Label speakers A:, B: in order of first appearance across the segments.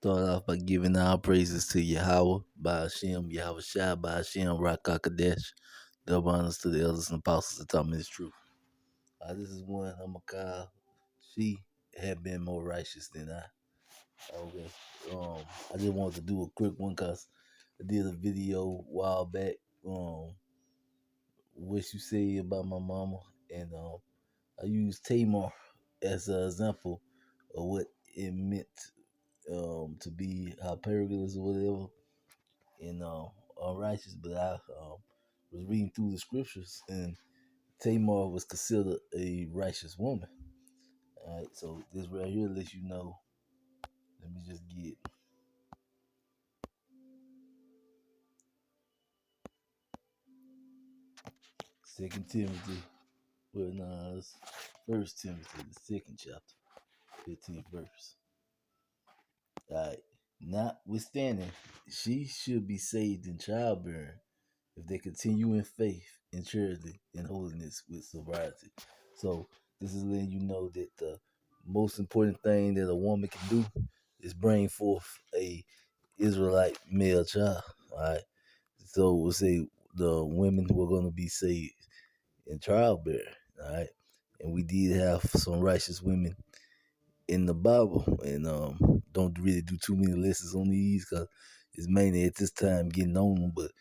A: Start off by giving all praises to Yahweh, by Hashem, Yahweh Shai, by Hashem, Rakakadesh. Double honors to the elders and apostles that taught me this truth. This is one Hamakah. She had been more righteous than I. Okay. I just wanted to do a quick one because I did a video a while back. What you say about my mama, and I used Tamar as an example of what it meant to be hypergamous or whatever, and unrighteous. But I was reading through the scriptures, and Tamar was considered a righteous woman. All right, so this right here lets you know. Let me just get Second Timothy. Well, no, it's First Timothy, the second chapter, 15th verse. All right. Notwithstanding, she should be saved in childbearing if they continue in faith, in charity, and holiness with sobriety. So this is letting you know that the most important thing that a woman can do is bring forth a Israelite male child. All right. So we'll say the women were going to be saved in childbearing. All right. And we did have some righteous women in the Bible, and don't really do too many lessons on these because it's mainly at this time getting on them. But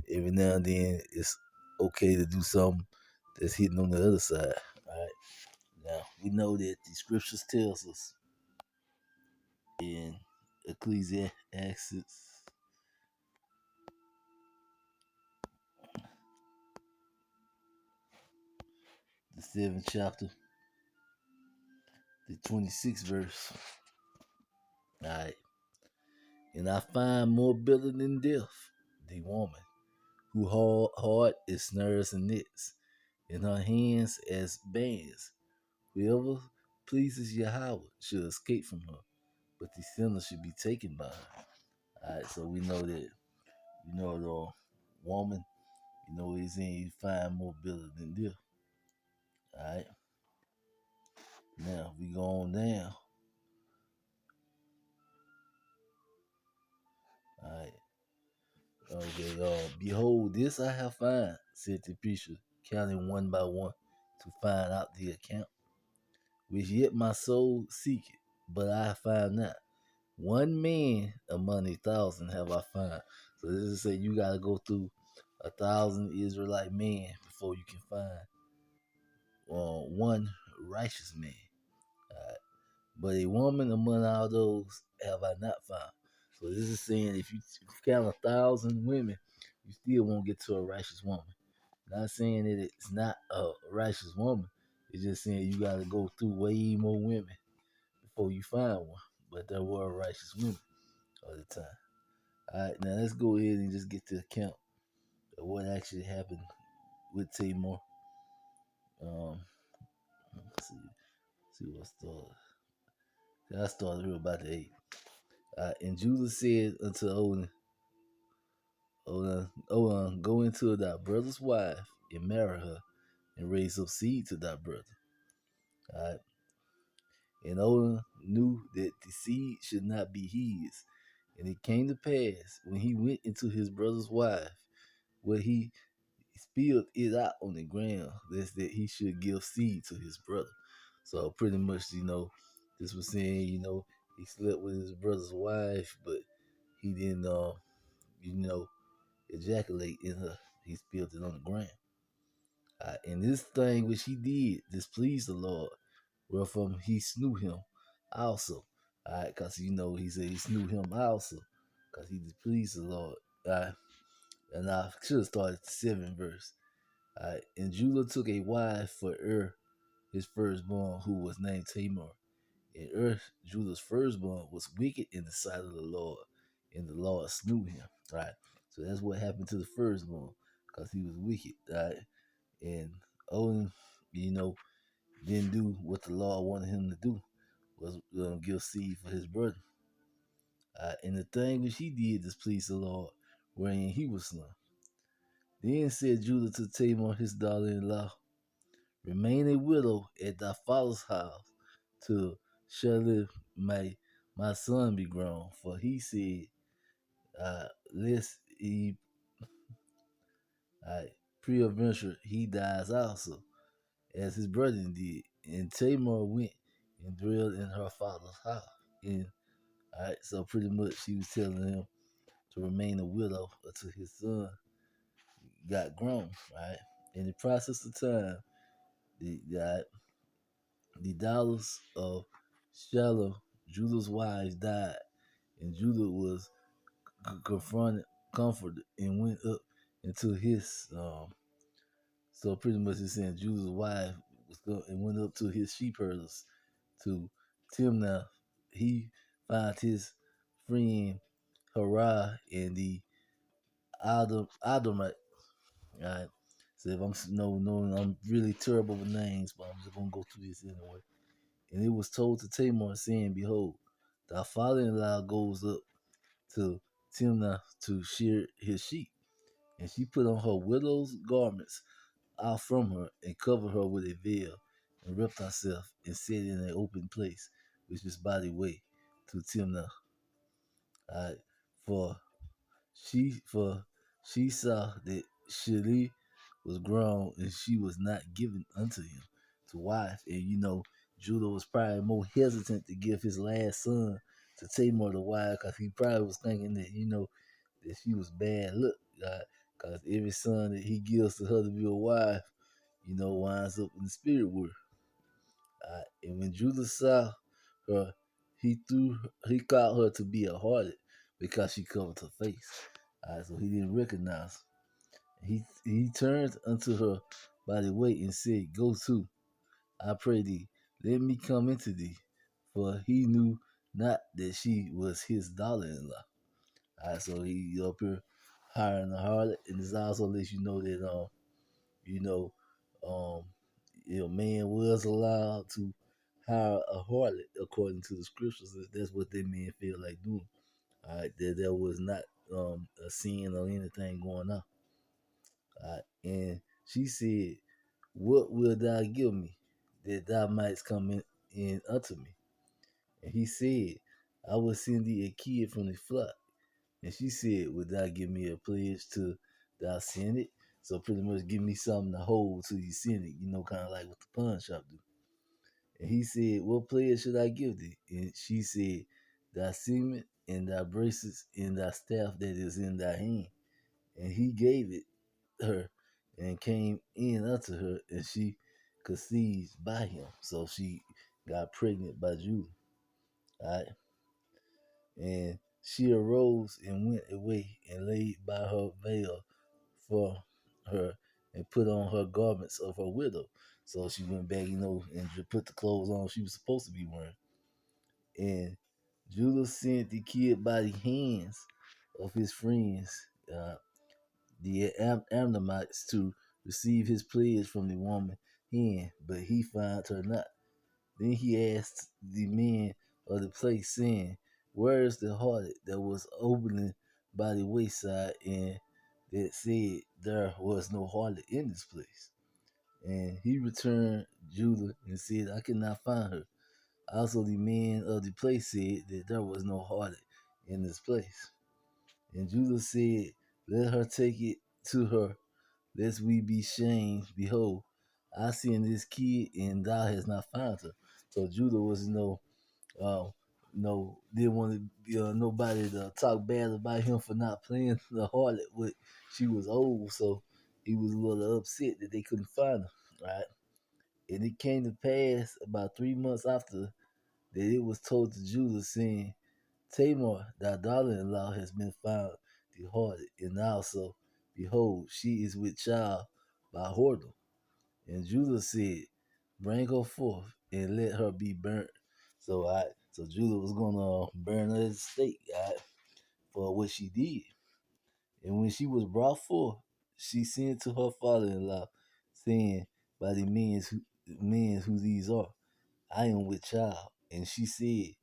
A: every now and then it's okay to do something that's hitting on the other side. All right. Now we know that the scriptures tells us in Ecclesiastes, the 7th chapter, the 26th verse. All right. And I find more bitter than death the woman who heart is snares and nets, in her hands as bands. Whoever pleases Yahweh should escape from her, but the sinner should be taken by her. Alright, so we know that, the woman, is in you find more bitter than death. Alright, now we go on down. Alright, okay, behold, this I have found, said the preacher, counting one by one to find out the account, which yet my soul seeketh, but I find not. One man among 1,000 have I found. So this is say you gotta go through 1,000 Israelite men before you can find one righteous man. Right. But a woman among all those have I not found. So this is saying if you count 1,000 women, you still won't get to a righteous woman. Not saying that it's not a righteous woman. It's just saying you gotta go through way more women before you find one. But there were righteous women all the time. All right, now let's go ahead and just get the account of what actually happened with Tamar. Let's see what started. I started here about the 8. And Judah said unto Onan, go into thy brother's wife and marry her and raise up seed to thy brother. All right. And Onan knew that the seed should not be his. And it came to pass when he went into his brother's wife, where he spilled it out on the ground, that he should give seed to his brother. So pretty much, this was saying, he slept with his brother's wife, but he didn't, ejaculate in her. He spilled it on the ground. And this thing which he did displeased the Lord, wherefrom he slew him also. Because, he said he slew him also, because he displeased the Lord. And I should have started the 7th verse. And Judah took a wife for his firstborn, who was named Tamar. And Judah's firstborn, was wicked in the sight of the Lord, and the Lord slew him. Right. So that's what happened to the firstborn, because he was wicked. Right. And Onan, didn't do what the Lord wanted him to do, was give seed for his brother. And the thing which he did displeased the Lord, wherein he was slain. Then said Judah to Tamar his daughter-in-law, remain a widow at thy father's house till Shelly my my son be grown. For he said, lest he pre-adventure he dies also, as his brethren did. And Tamar went and dwelled in her father's house. And so pretty much she was telling him to remain a widow until his son got grown. Right. In the process of time, the the daughters of Shalom, Judah's wives, died, and Judah was confronted, comforted, and went up into his. So pretty much it's saying Judah's wife and went up to his sheep herders to Timnah. He found his friend Harah and the Adamite. Right. So if I'm no, I'm really terrible with names, but I'm just gonna go through this anyway. And it was told to Tamar, saying, "Behold, thy father-in-law goes up to Timnah to shear his sheep." And she put on her widow's garments out from her, and covered her with a veil, and wrapped herself, and sat in an open place, which is by the way to Timnah. Right? For for she saw that Shili was grown, and she was not given unto him to wife. And Judah was probably more hesitant to give his last son to Tamar to wife, because he probably was thinking that that she was bad luck. Because every son that he gives to her to be a wife, winds up in the spirit world. And when Judah saw her, he called her to be a harlot because she covered her face. So he didn't recognize her. He turned unto her by the way and said, "Go to, I pray thee, let me come into thee." For he knew not that she was his daughter-in-law. So he up here hiring a harlot, and this also lets you know that you know, um, man was allowed to hire a harlot according to the scriptures. That's what they men feel like doing. That there was not a sin or anything going on. And she said, "What wilt thou give me, that thou mightst come in unto me?" And he said, "I will send thee a kid from the flock." And she said, "Would thou give me a pledge to thou send it?" So pretty much give me something to hold till you send it, kind of like what the pawn shop do. And he said, "What pledge should I give thee?" And she said, "Thy signet and thy bracelets and thy staff that is in thy hand." And he gave it her and came in unto her, and she conceived by him. So she got pregnant by Judah. All right. And she arose and went away and laid by her veil for her, and put on her garments of her widow. So she went back, and put the clothes on she was supposed to be wearing. And Judah sent the kid by the hands of his friends, the Ammonites, to receive his pledge from the woman hand, but he found her not. Then he asked the men of the place, saying, "Where is the harlot that was opening by the wayside, and that said there was no harlot in this place?" And he returned Judah and said, "I cannot find her." Also the men of the place said that there was no harlot in this place. And Judah said, "Let her take it to her, lest we be shamed. Behold, I send this kid, and thou hast not found her." So Judah was didn't want nobody to talk bad about him for not playing the harlot. But she was old, so he was a little upset that they couldn't find her. Right, and it came to pass about 3 months after that it was told to Judah, saying, "Tamar, thy daughter-in-law, has been found the harlot, and also, behold, she is with child by whoredom." And Judah said, "Bring her forth and let her be burnt." So Judah was gonna burn her at the stake, for what she did. And when she was brought forth, she sent to her father-in-law, saying, "By the men who these are, I am with child." And she said,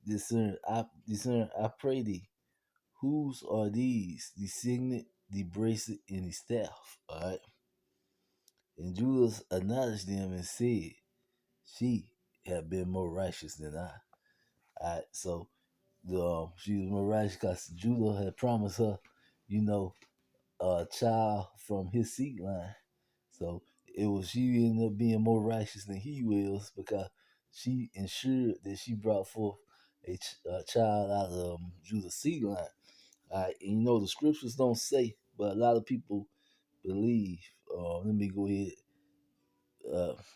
A: discern, I pray thee, whose are these, the signet, the bracelet, and the staff?" All right. And Judah acknowledged them and said, "She have been more righteous than I." Alright, so she was more righteous because Judah had promised her, you know, a child from his seed line. So it was she ended up being more righteous than he was because she ensured that she brought forth a child out of Judah's seed line. And you know the scriptures don't say, but a lot of people believe. Let me go ahead.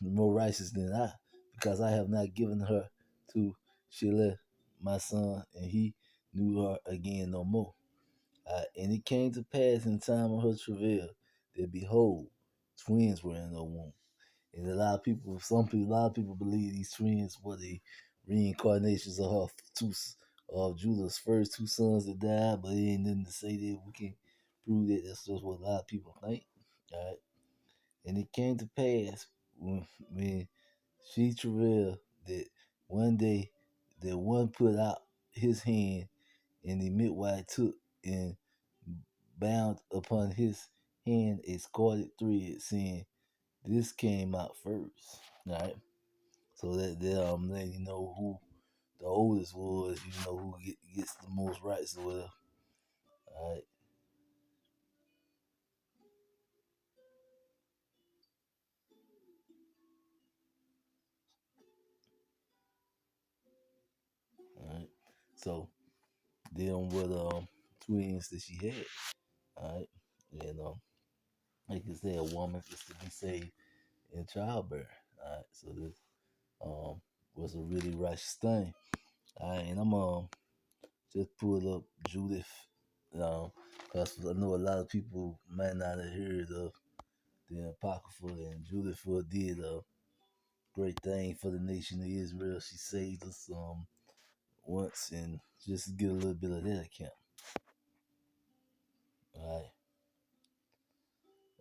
A: More righteous than I, because I have not given her to Shelah, my son, and he knew her again no more. And it came to pass in time of her travail that behold, twins were in her womb. And a lot of people believe these twins were the reincarnations of her of Judah's first two sons that died, but it ain't nothing to say that we can prove that. That's just what a lot of people think. All right. And it came to pass when she travailed that one day that one put out his hand and the midwife took and bound upon his hand a scarlet thread, saying, "This came out first." Right? So that letting you know who the oldest was, you know who gets the most rights or whatever. All right, all right. So them were the twins that she had. All right, and like I said, a woman is to be saved in childbirth. All right, so this um was a really righteous thing. All right, and I'm just pull up Judith, because I know a lot of people might not have heard of the Apocrypha, and Judith did a great thing for the nation of Israel. She saved us once, and just to get a little bit of that account. All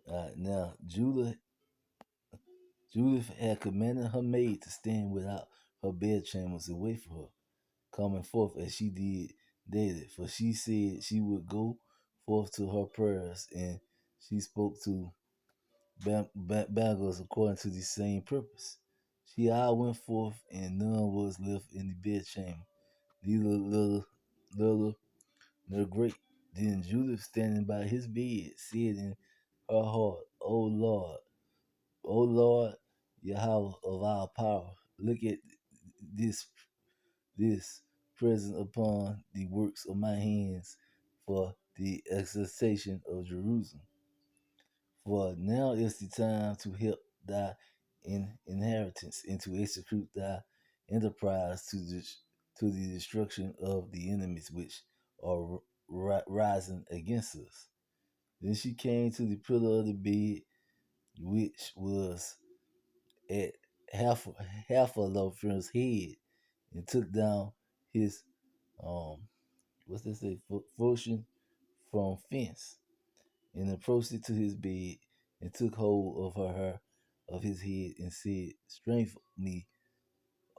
A: right. Now Judith had commanded her maid to stand without her bedchambers and wait for her, coming forth as she did daily. For she said she would go forth to her prayers, and she spoke to Bangles according to the same purpose. She all went forth, and none was left in the bedchamber, neither little nor great. Then Judith, standing by his bed, said in her heart, O Lord, Yahweh of our power, look at this this present upon the works of my hands for the exaltation of Jerusalem. For now is the time to help thy inheritance and to execute thy enterprise to the destruction of the enemies which are rising against us. Then she came to the pillar of the bed, which was at half half of Lophrim's head, and took down his what's this say, fortune from fence, and approached it to his bed, and took hold of her hair of his head, and said, Strengthen me,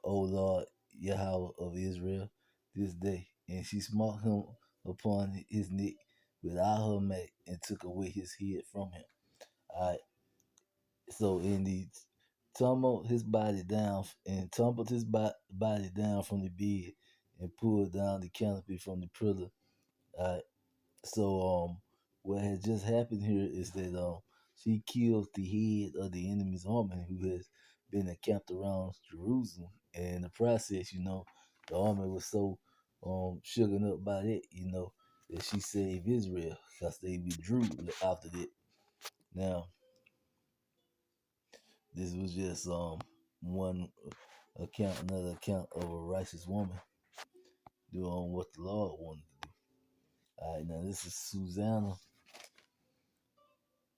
A: O Lord Yahweh of Israel, this day. And she smote him upon his neck with all her might, and took away his head from him. All right. So in the tumbled his body down and tumbled his body down from the bed, and pulled down the canopy from the pillar. All right. So what has just happened here is that she killed the head of the enemy's army who has been encamped around Jerusalem. And in the process, the army was so shaken up by that, that she saved Israel because they withdrew after that. Now, this was just one another account of a righteous woman doing what the Lord wanted to do. All right, now this is Susanna,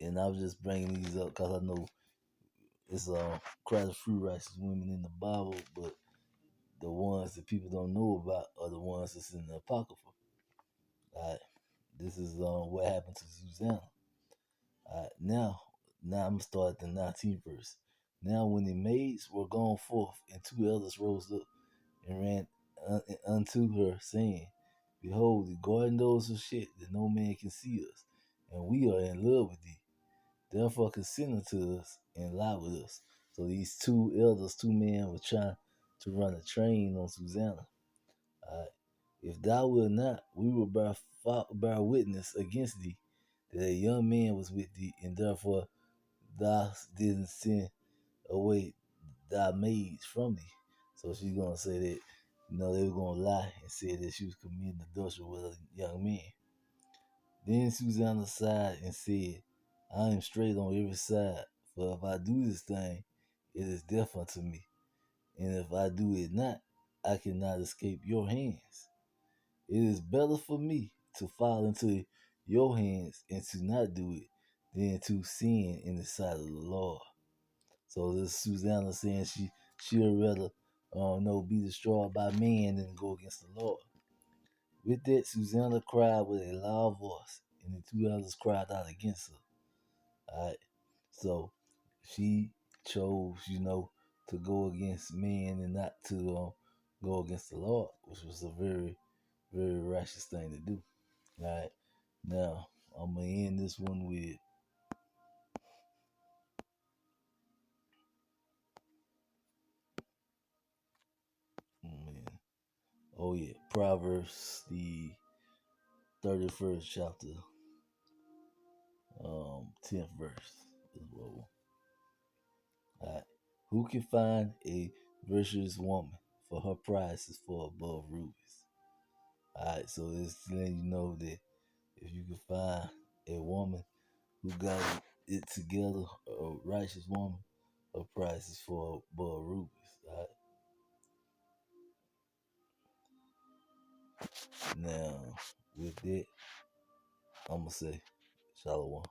A: and I was just bringing these up because I know it's quite a few righteous women in the Bible, but the ones that people don't know about are the ones that's in the Apocrypha. All right, this is what happened to Susanna. All right, now I'm gonna start at the 19th verse. Now when the maids were gone forth, and two elders rose up and ran unto her, saying, Behold, the garden doors are shut, that no man can see us, and we are in love with thee. Therefore consent unto us and lie with us. So these two elders, two men, were trying to run a train on Susanna. Alright. If thou wilt not, we will bear witness against thee that a young man was with thee, and therefore thou didn't send away thy maids from thee. So she's gonna say that, they were gonna lie and say that she was committing adultery with a young man. Then Susanna sighed and said, I am straight on every side, for if I do this thing, it is death unto me. And if I do it not, I cannot escape your hands. It is better for me to fall into your hands and to not do it than to sin in the sight of the Lord. So this Susanna saying she'd rather be destroyed by man than go against the Lord. With that, Susanna cried with a loud voice, and the two others cried out against her. All right. So she chose, to go against men and not to go against the Lord, which was a very, very righteous thing to do. All right. Now, I'm going to end this one with Proverbs, the 31st chapter, 10th verse. All right. Who can find a virtuous woman? For her price is far above rubies. All right. So it's letting you know that if you can find a woman who got it together, a righteous woman, her price is far above rubies. All right. Now, with that, I'm going to say, Shalom.